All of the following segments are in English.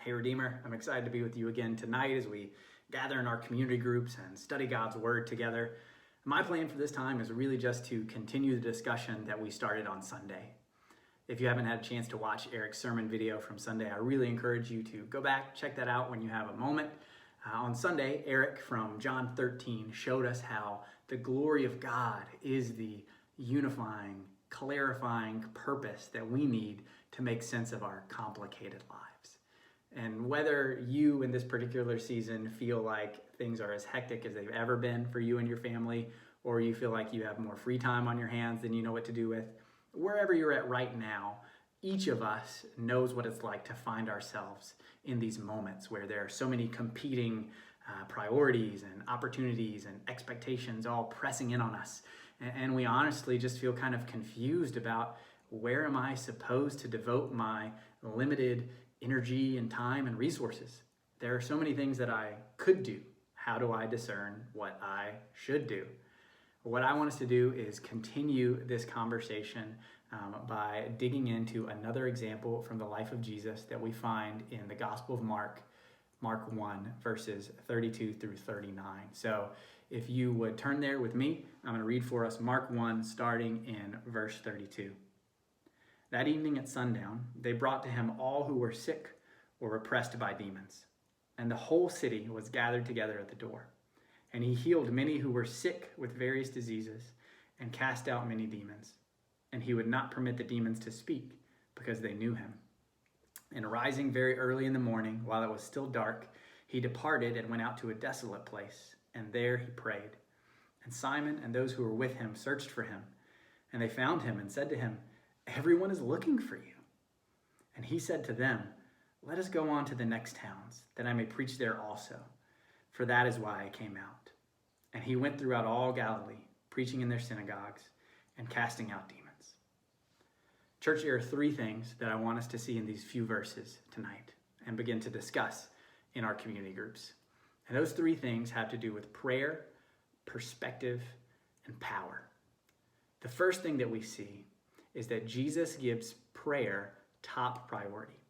Hey Redeemer, I'm excited to be with you again tonight as we gather in our community groups and study God's Word together. My plan for this time is really just to continue the discussion that we started on Sunday. If you haven't had a chance to watch Eric's sermon video from Sunday, I really encourage you to go back, check that out when you have a moment. On Sunday, Eric from John 13 showed us how the glory of God is the unifying, clarifying purpose that we need to make sense of our complicated lives. And whether you in this particular season feel like things are as hectic as they've ever been for you and your family, or you feel like you have more free time on your hands than you know what to do with, wherever you're at right now, each of us knows what it's like to find ourselves in these moments where there are so many competing priorities and opportunities and expectations all pressing in on us. And we honestly just feel kind of confused about where am I supposed to devote my limited energy and time and resources. There are so many things that I could do. How do I discern what I should do? What I want us to do is continue this conversation by digging into another example from the life of Jesus that we find in the Gospel of Mark, Mark 1, verses 32 through 39. So if you would turn there with me, I'm going to read for us Mark 1, starting in verse 32. That evening at sundown, they brought to him all who were sick or oppressed by demons, and the whole city was gathered together at the door. And he healed many who were sick with various diseases and cast out many demons. And he would not permit the demons to speak because they knew him. And rising very early in the morning, while it was still dark, he departed and went out to a desolate place, and there he prayed. And Simon and those who were with him searched for him, and they found him and said to him, "Everyone is looking for you." And he said to them, "Let us go on to the next towns, that I may preach there also, for that is why I came out." And he went throughout all Galilee, preaching in their synagogues and casting out demons. Church, there are three things that I want us to see in these few verses tonight and begin to discuss in our community groups. And those three things have to do with prayer, perspective, and power. The first thing that we see is that Jesus gives prayer top priority.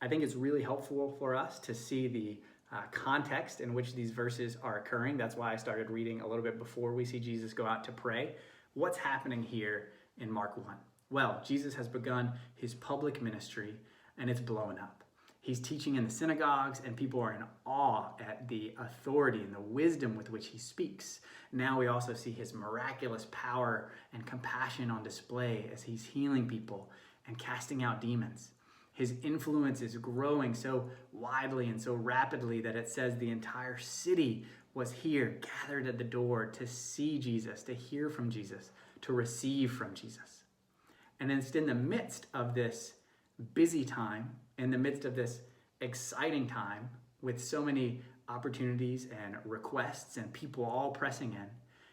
I think it's really helpful for us to see the context in which these verses are occurring. That's why I started reading a little bit before we see Jesus go out to pray. What's happening here in Mark 1? Well, Jesus has begun his public ministry and it's blowing up. He's teaching in the synagogues and people are in awe at the authority and the wisdom with which he speaks. Now we also see his miraculous power and compassion on display as he's healing people and casting out demons. His influence is growing so widely and so rapidly that it says the entire city was here, gathered at the door to see Jesus, to hear from Jesus, to receive from Jesus. And it's in the midst of this busy time, in the midst of this exciting time, with so many opportunities and requests and people all pressing in,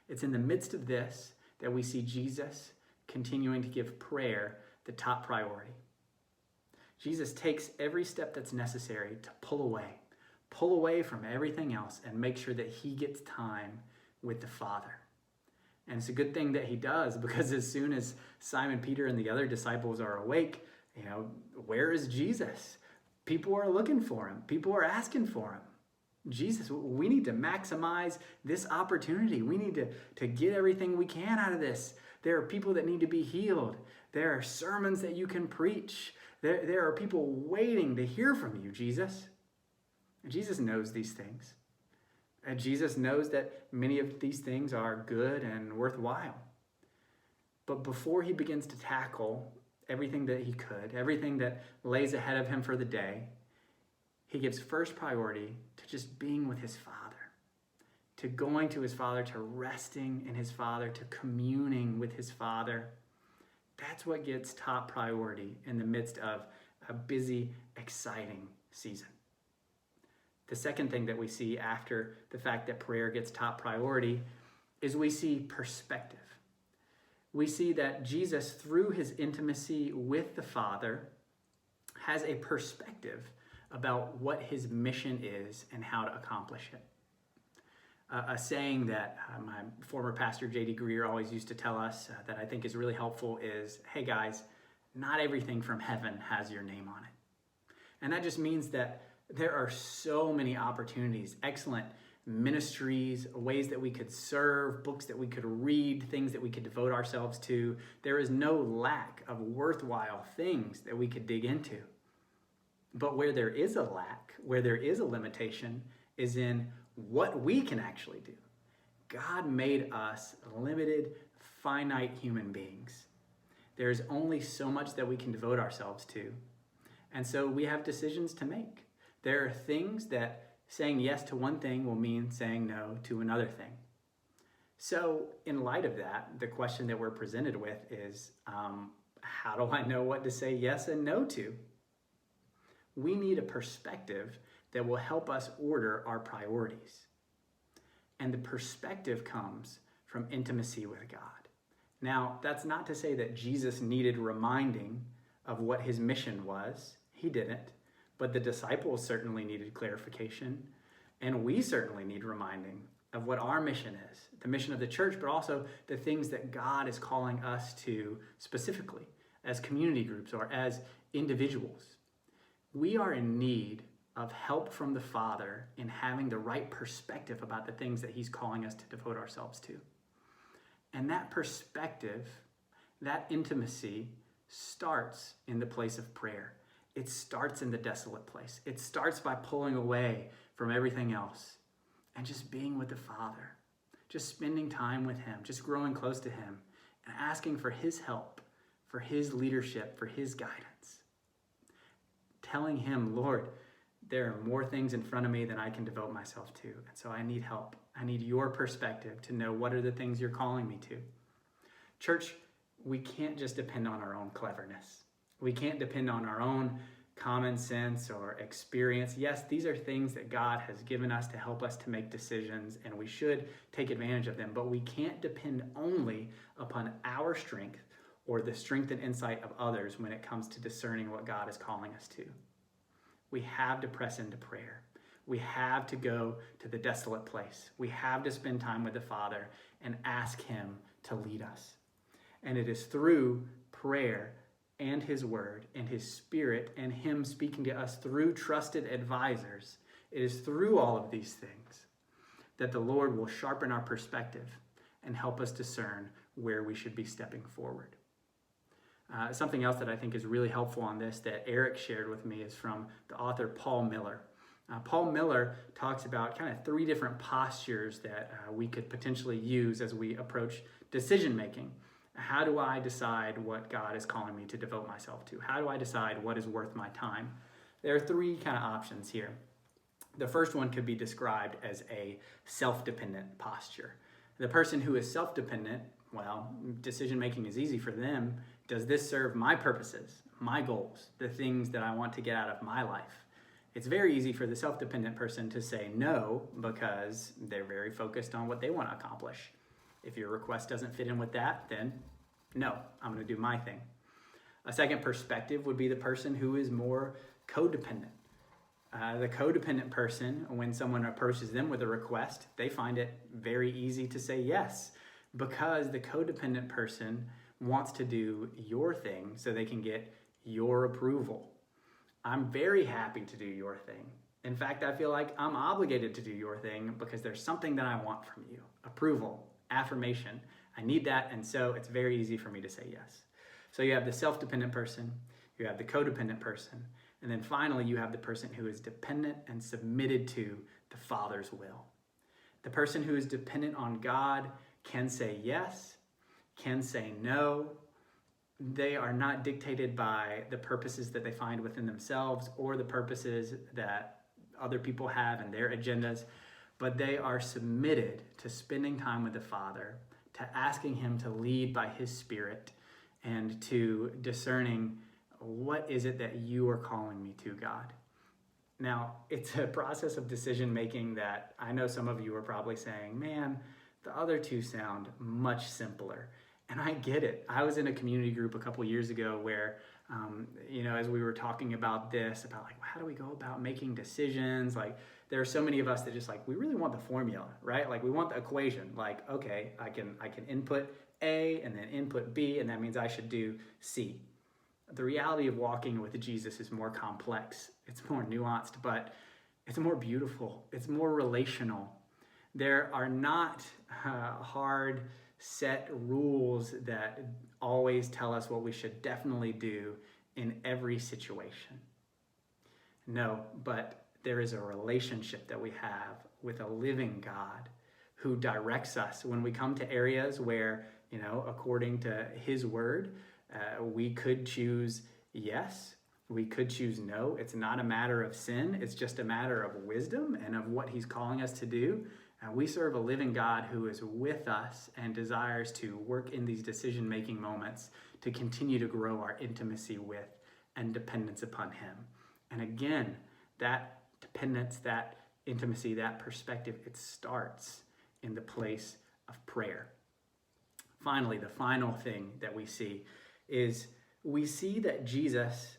it's in the midst of this that we see Jesus continuing to give prayer the top priority. Jesus takes every step that's necessary to pull away from everything else and make sure that he gets time with the Father. And it's a good thing that he does, because as soon as Simon Peter and the other disciples are awake, where is Jesus? People are looking for him. People are asking for him. Jesus, we need to maximize this opportunity. We need to get everything we can out of this. There are people that need to be healed. There are sermons that you can preach. There are people waiting to hear from you, Jesus. And Jesus knows these things. And Jesus knows that many of these things are good and worthwhile. But before he begins to tackle everything that he could, everything that lays ahead of him for the day, he gives first priority to just being with his Father, to going to his Father, to resting in his Father, to communing with his Father. That's what gets top priority in the midst of a busy, exciting season. The second thing that we see after the fact that prayer gets top priority is we see perspective. We see that Jesus, through his intimacy with the Father, has a perspective about what his mission is and how to accomplish it. A saying that my former pastor, J.D. Greer, always used to tell us that I think is really helpful is, hey guys, not everything from heaven has your name on it. And that just means that There are so many opportunities, excellent ministries, ways that we could serve, books that we could read, things that we could devote ourselves to. There is no lack of worthwhile things that we could dig into. But where there is a lack, where there is a limitation, is in what we can actually do. God made us limited, finite human beings. There's only so much that we can devote ourselves to. And so we have decisions to make. There are things that saying yes to one thing will mean saying no to another thing. So in light of that, the question that we're presented with is, how do I know what to say yes and no to? We need a perspective that will help us order our priorities. And the perspective comes from intimacy with God. Now, that's not to say that Jesus needed reminding of what his mission was. He didn't. But the disciples certainly needed clarification. And we certainly need reminding of what our mission is, the mission of the church, but also the things that God is calling us to specifically as community groups or as individuals. We are in need of help from the Father in having the right perspective about the things that he's calling us to devote ourselves to. And that perspective, that intimacy, starts in the place of prayer. It starts in the desolate place. It starts by pulling away from everything else and just being with the Father, just spending time with him, just growing close to him and asking for his help, for his leadership, for his guidance. Telling him, Lord, there are more things in front of me than I can devote myself to. And so I need help. I need your perspective to know what are the things you're calling me to. Church, we can't just depend on our own cleverness. We can't depend on our own common sense or experience. Yes, these are things that God has given us to help us to make decisions, and we should take advantage of them, but we can't depend only upon our strength or the strength and insight of others when it comes to discerning what God is calling us to. We have to press into prayer. We have to go to the desolate place. We have to spend time with the Father and ask him to lead us. And it is through prayer and his word and his spirit and him speaking to us through trusted advisors. It is through all of these things that the Lord will sharpen our perspective and help us discern where we should be stepping forward. Something else that I think is really helpful on this that Eric shared with me is from the author Paul Miller. Paul Miller talks about kind of 3 different postures that we could potentially use as we approach decision making. How do I decide what God is calling me to devote myself to? How do I decide what is worth my time? There are 3 kind of options here. The first one could be described as a self-dependent posture. The person who is self-dependent, well, decision making is easy for them. Does this serve my purposes, my goals, the things that I want to get out of my life? It's very easy for the self-dependent person to say no because they're very focused on what they want to accomplish. If your request doesn't fit in with that, then no, I'm going to do my thing. A second perspective would be the person who is more codependent. The codependent person, when someone approaches them with a request, they find it very easy to say yes because the codependent person wants to do your thing so they can get your approval. I'm very happy to do your thing. In fact, I feel like I'm obligated to do your thing because there's something that I want from you. Approval, affirmation. I need that, and so it's very easy for me to say yes. So you have the self-dependent person, you have the codependent person, and then finally you have the person who is dependent and submitted to the Father's will. The person who is dependent on God can say yes, can say no. They are not dictated by the purposes that they find within themselves or the purposes that other people have and their agendas, but they are submitted to spending time with the Father, to asking him to lead by his Spirit, and to discerning what is it that you are calling me to, God. Now, it's a process of decision making that I know some of you are probably saying, man, the other 2 sound much simpler. And I get it. I was in a community group a couple years ago where, as we were talking about this, about like, how do we go about making decisions? Like, there are so many of us that just like, we really want the formula, right? Like, we want the equation. Like, okay, I can input A and then input B, and that means I should do C. The reality of walking with Jesus is more complex. It's more nuanced, but it's more beautiful. It's more relational. There are not hard set rules that always tell us what we should definitely do in every situation. No, but there is a relationship that we have with a living God who directs us when we come to areas where, according to his word, we could choose yes, we could choose no. It's not a matter of sin. It's just a matter of wisdom and of what he's calling us to do. We serve a living God who is with us and desires to work in these decision-making moments to continue to grow our intimacy with and dependence upon him. And again, that dependence, that intimacy, that perspective, it starts in the place of prayer. Finally, the final thing that we see is we see that Jesus,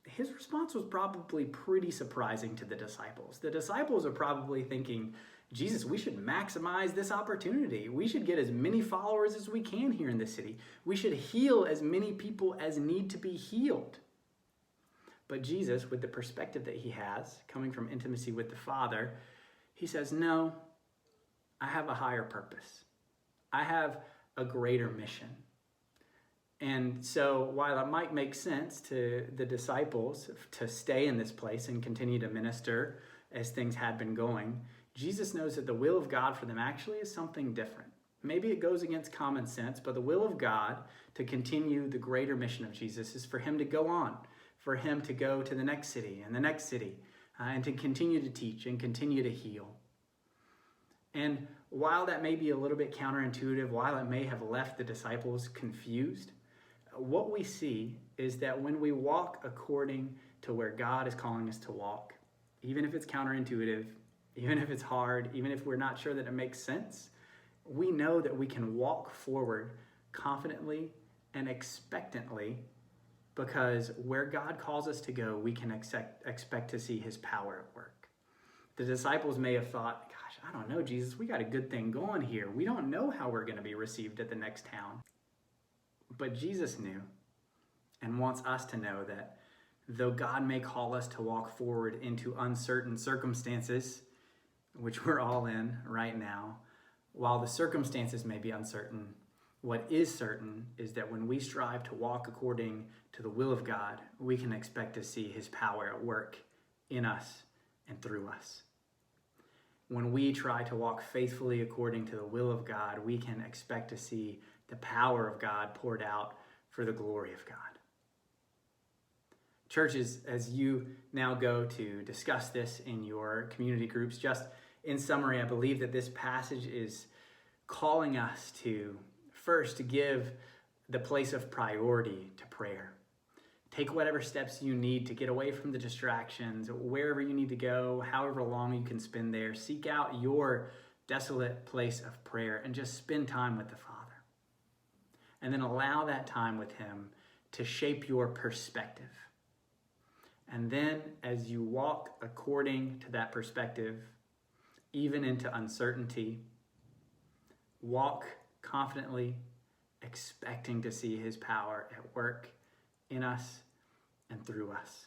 his response was probably pretty surprising to the disciples. The disciples are probably thinking, Jesus, we should maximize this opportunity. We should get as many followers as we can here in the city. We should heal as many people as need to be healed. But Jesus, with the perspective that he has, coming from intimacy with the Father, he says, no, I have a higher purpose. I have a greater mission. And so while it might make sense to the disciples to stay in this place and continue to minister as things had been going, Jesus knows that the will of God for them actually is something different. Maybe it goes against common sense, but the will of God to continue the greater mission of Jesus is for him to go on, for him to go to the next city and the next city, and to continue to teach and continue to heal. And while that may be a little bit counterintuitive, while it may have left the disciples confused, what we see is that when we walk according to where God is calling us to walk, even if it's counterintuitive, even if it's hard, even if we're not sure that it makes sense, we know that we can walk forward confidently and expectantly, because where God calls us to go, we can expect to see his power at work. The disciples may have thought, gosh, I don't know, Jesus, we got a good thing going here. We don't know how we're going to be received at the next town. But Jesus knew and wants us to know that though God may call us to walk forward into uncertain circumstances, which we're all in right now, while the circumstances may be uncertain, what is certain is that when we strive to walk according to the will of God, we can expect to see his power at work in us and through us. When we try to walk faithfully according to the will of God, we can expect to see the power of God poured out for the glory of God. Churches, as you now go to discuss this in your community groups, just in summary, I believe that this passage is calling us to first give the place of priority to prayer. Take whatever steps you need to get away from the distractions, wherever you need to go, however long you can spend there. Seek out your desolate place of prayer and just spend time with the Father. And then allow that time with him to shape your perspective. And then as you walk according to that perspective, even into uncertainty, walk confidently, expecting to see his power at work in us and through us.